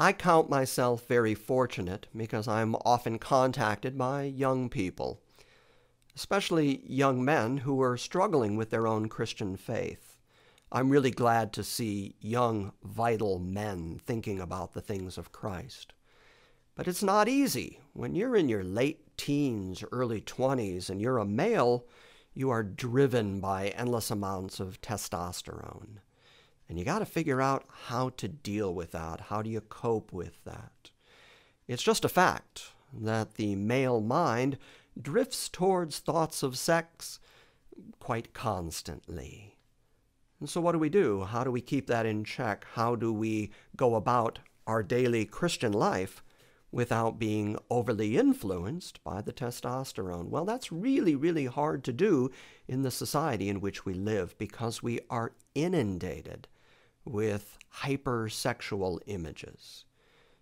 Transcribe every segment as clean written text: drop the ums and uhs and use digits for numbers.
I count myself very fortunate because I'm often contacted by young people, especially young men who are struggling with their own Christian faith. I'm really glad to see young, vital men thinking about the things of Christ. But it's not easy. When you're in your late teens, early 20s, and you're a male, you are driven by endless amounts of testosterone. And you got to figure out how to deal with that. How do you cope with that? It's just a fact that the male mind drifts towards thoughts of sex quite constantly. And so what do? How do we keep that in check? How do we go about our daily Christian life without being overly influenced by the testosterone? Well, that's really, really hard to do in the society in which we live because we are inundated with hypersexual images.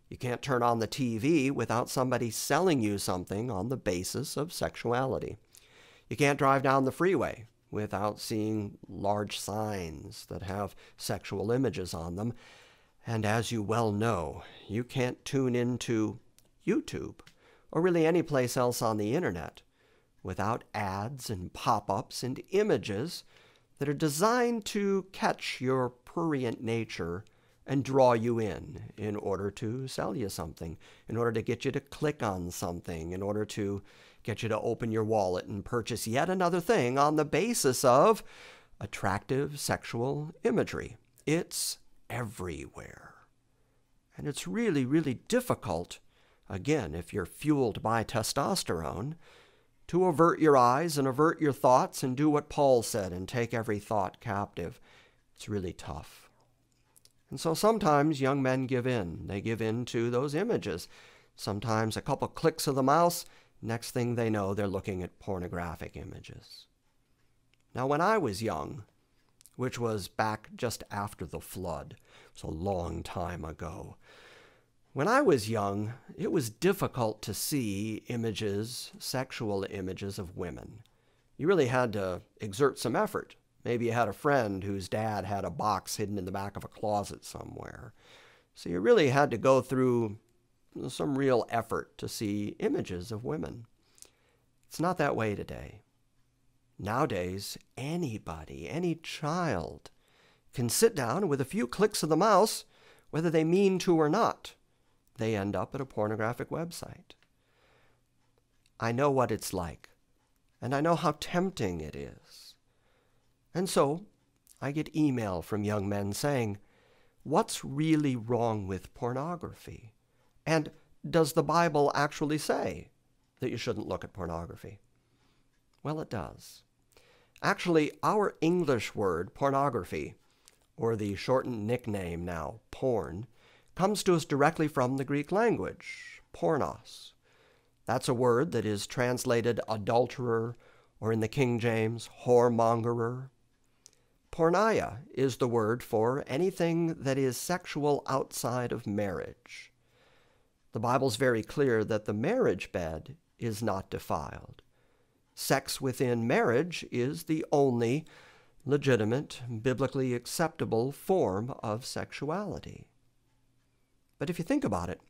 You can't turn on the TV without somebody selling you something on the basis of sexuality. You can't drive down the freeway without seeing large signs that have sexual images on them. And as you well know, you can't tune into YouTube or really any place else on the internet without ads and pop-ups and images that are designed to catch your prurient nature and draw you in order to sell you something, in order to get you to click on something, in order to get you to open your wallet and purchase yet another thing on the basis of attractive sexual imagery. It's everywhere. And it's really, really difficult, again, if you're fueled by testosterone, to avert your eyes and avert your thoughts and do what Paul said and take every thought captive. It's really tough. And so sometimes young men give in. They give in to those images. Sometimes a couple clicks of the mouse, next thing they know, they're looking at pornographic images. Now, when I was young, which was back just after the flood, it's a long time ago, when I was young, it was difficult to see images, sexual images of women. You really had to exert some effort. Maybe you had a friend whose dad had a box hidden in the back of a closet somewhere. So you really had to go through some real effort to see images of women. It's not that way today. Nowadays, anybody, any child, can sit down and with a few clicks of the mouse, whether they mean to or not, they end up at a pornographic website. I know what it's like, and I know how tempting it is. And so I get email from young men saying, what's really wrong with pornography? And does the Bible actually say that you shouldn't look at pornography? Well, it does. Actually, our English word, pornography, or the shortened nickname now, porn, comes to us directly from the Greek language, pornos. That's a word that is translated adulterer, or in the King James, whoremongerer. Porneia is the word for anything that is sexual outside of marriage. The Bible's very clear that the marriage bed is not defiled. Sex within marriage is the only legitimate, biblically acceptable form of sexuality. But if you think about it,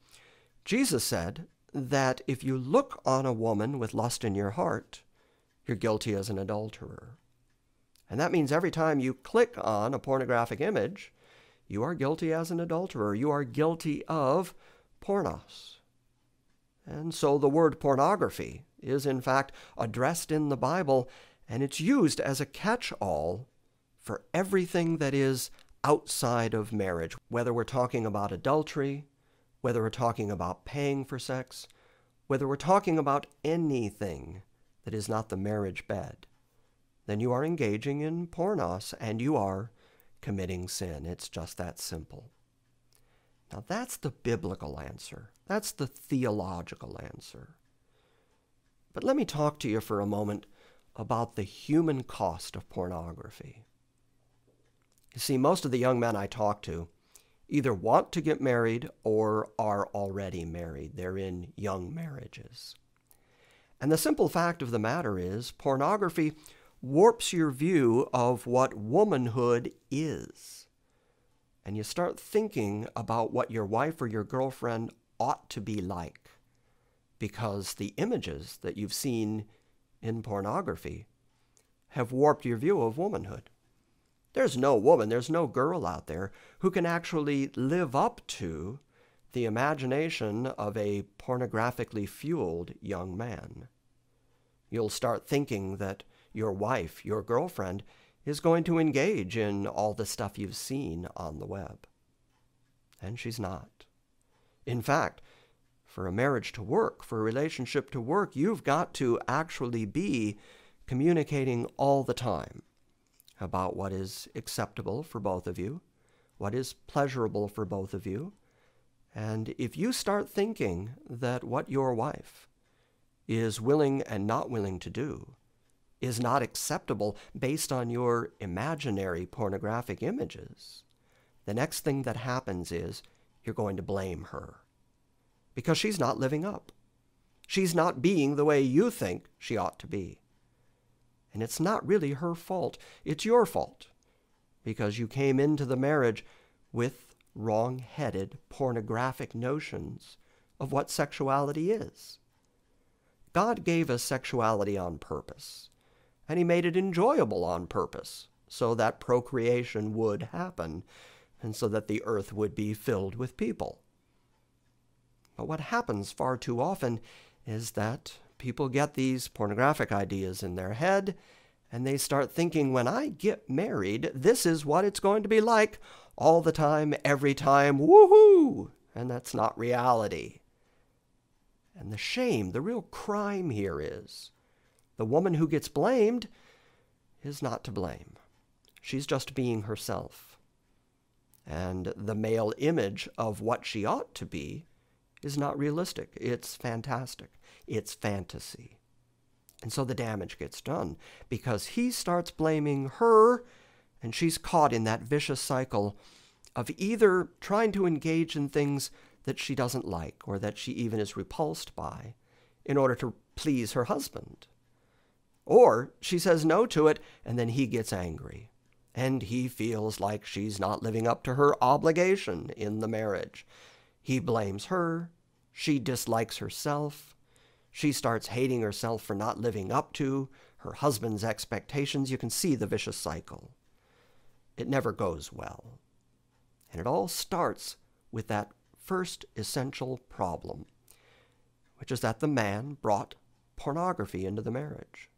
Jesus said that if you look on a woman with lust in your heart, you're guilty as an adulterer. And that means every time you click on a pornographic image, you are guilty as an adulterer. You are guilty of pornos. And so the word pornography is in fact addressed in the Bible, and it's used as a catch-all for everything that is outside of marriage, whether we're talking about adultery, whether we're talking about paying for sex, whether we're talking about anything that is not the marriage bed, then you are engaging in pornos and you are committing sin. It's just that simple. Now that's the biblical answer. That's the theological answer. But let me talk to you for a moment about the human cost of pornography. You see, most of the young men I talk to either want to get married or are already married. They're in young marriages. And the simple fact of the matter is, pornography warps your view of what womanhood is. and you start thinking about what your wife or your girlfriend ought to be like, because the images that you've seen in pornography have warped your view of womanhood. There's no woman, there's no girl out there who can actually live up to the imagination of a pornographically fueled young man. You'll start thinking that your wife, your girlfriend, is going to engage in all the stuff you've seen on the web. And she's not. In fact, for a marriage to work, for a relationship to work, you've got to actually be communicating all the time about what is acceptable for both of you, what is pleasurable for both of you. And if you start thinking that what your wife is willing and not willing to do is not acceptable based on your imaginary pornographic images, the next thing that happens is you're going to blame her because she's not living up. She's not being the way you think she ought to be. And it's not really her fault. It's your fault because you came into the marriage with wrong-headed pornographic notions of what sexuality is. God gave us sexuality on purpose, and he made it enjoyable on purpose so that procreation would happen and so that the earth would be filled with people. But what happens far too often is that people get these pornographic ideas in their head, and they start thinking, when I get married, this is what it's going to be like all the time, every time, woohoo! And that's not reality. And the shame, the real crime here is the woman who gets blamed is not to blame. She's just being herself. And the male image of what she ought to be is not realistic. It's fantastic. It's fantasy. And so the damage gets done because he starts blaming her, and she's caught in that vicious cycle of either trying to engage in things that she doesn't like or that she even is repulsed by in order to please her husband. Or she says no to it, and then he gets angry, and he feels like she's not living up to her obligation in the marriage. He blames her. She dislikes herself. She starts hating herself for not living up to her husband's expectations. You can see the vicious cycle. It never goes well. And it all starts with that first essential problem, which is that the man brought pornography into the marriage.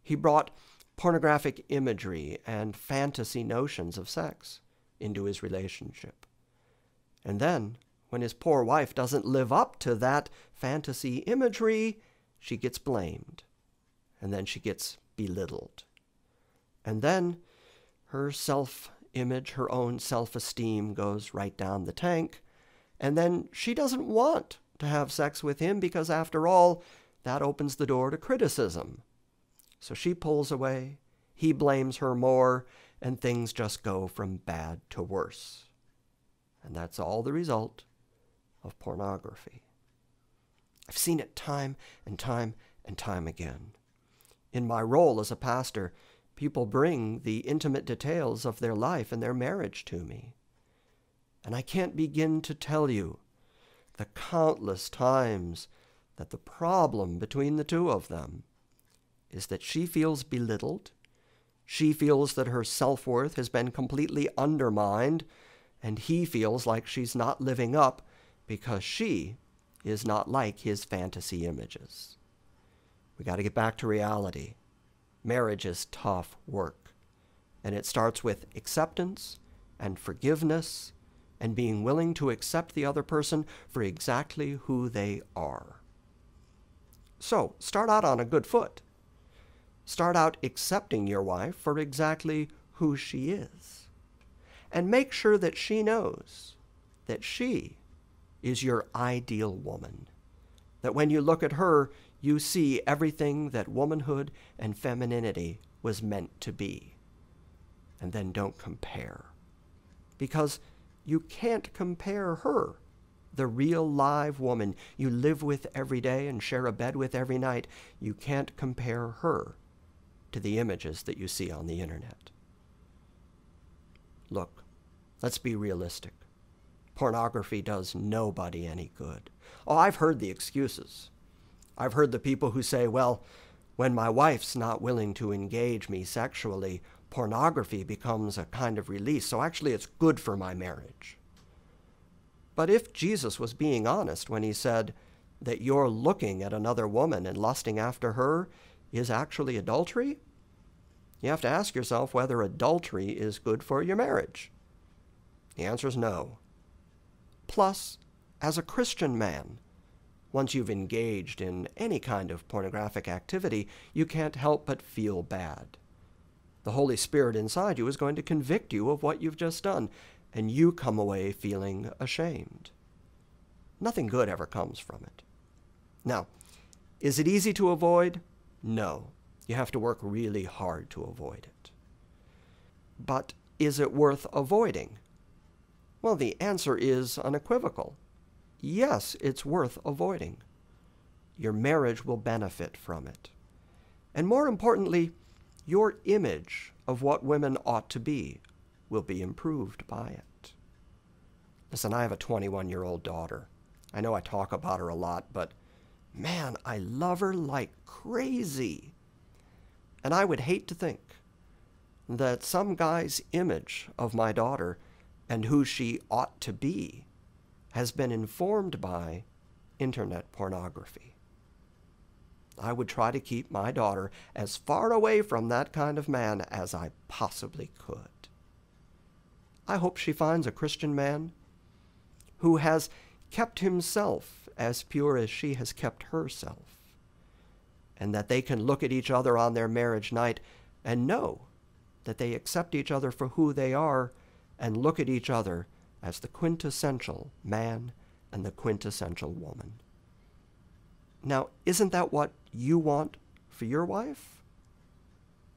He brought pornographic imagery and fantasy notions of sex into his relationship. And then, when his poor wife doesn't live up to that fantasy imagery, she gets blamed. And then she gets belittled. And then her self-image, her own self-esteem goes right down the tank. And then she doesn't want to have sex with him because, after all, that opens the door to criticism. So she pulls away, he blames her more, and things just go from bad to worse. And that's all the result of pornography. I've seen it time and time and time again. In my role as a pastor, people bring the intimate details of their life and their marriage to me. And I can't begin to tell you the countless times that the problem between the two of them is that she feels belittled, she feels that her self-worth has been completely undermined, and he feels like she's not living up because she is not like his fantasy images. We got to get back to reality. Marriage is tough work, and it starts with acceptance and forgiveness and being willing to accept the other person for exactly who they are. So, start out on a good foot. Start out accepting your wife for exactly who she is. And make sure that she knows that she is your ideal woman. That when you look at her, you see everything that womanhood and femininity was meant to be. And then don't compare. Because you can't compare her, the real live woman you live with every day and share a bed with every night. You can't compare her to the images that you see on the internet. Look, Let's be realistic. Pornography does nobody any good. Oh, I've heard the excuses. I've heard the people who say, well, when my wife's not willing to engage me sexually, pornography becomes a kind of release, so actually it's good for my marriage. But if Jesus was being honest when he said that you're looking at another woman and lusting after her is actually adultery, you have to ask yourself whether adultery is good for your marriage. The answer is no. Plus, as a Christian man, once you've engaged in any kind of pornographic activity, you can't help but feel bad. The Holy Spirit inside you is going to convict you of what you've just done, and you come away feeling ashamed. Nothing good ever comes from it. Now, is it easy to avoid? No. You have to work really hard to avoid it. But is it worth avoiding? Well, the answer is unequivocal. Yes, it's worth avoiding. Your marriage will benefit from it. And more importantly, your image of what women ought to be will be improved by it. Listen, I have a 21-year-old daughter. I know I talk about her a lot, but man, I love her like crazy. And I would hate to think that some guy's image of my daughter and who she ought to be has been informed by internet pornography. I would try to keep my daughter as far away from that kind of man as I possibly could. I hope she finds a Christian man who has kept himself as pure as she has kept herself, and that they can look at each other on their marriage night and know that they accept each other for who they are and look at each other as the quintessential man and the quintessential woman. Now, isn't that what you want for your wife?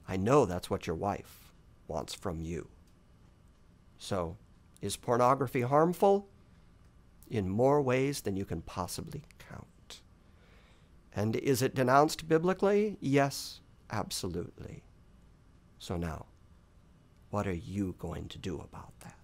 I know that's what your wife wants from you. So, is pornography harmful? In more ways than you can possibly count. And is it denounced biblically? Yes, absolutely. So now, what are you going to do about that?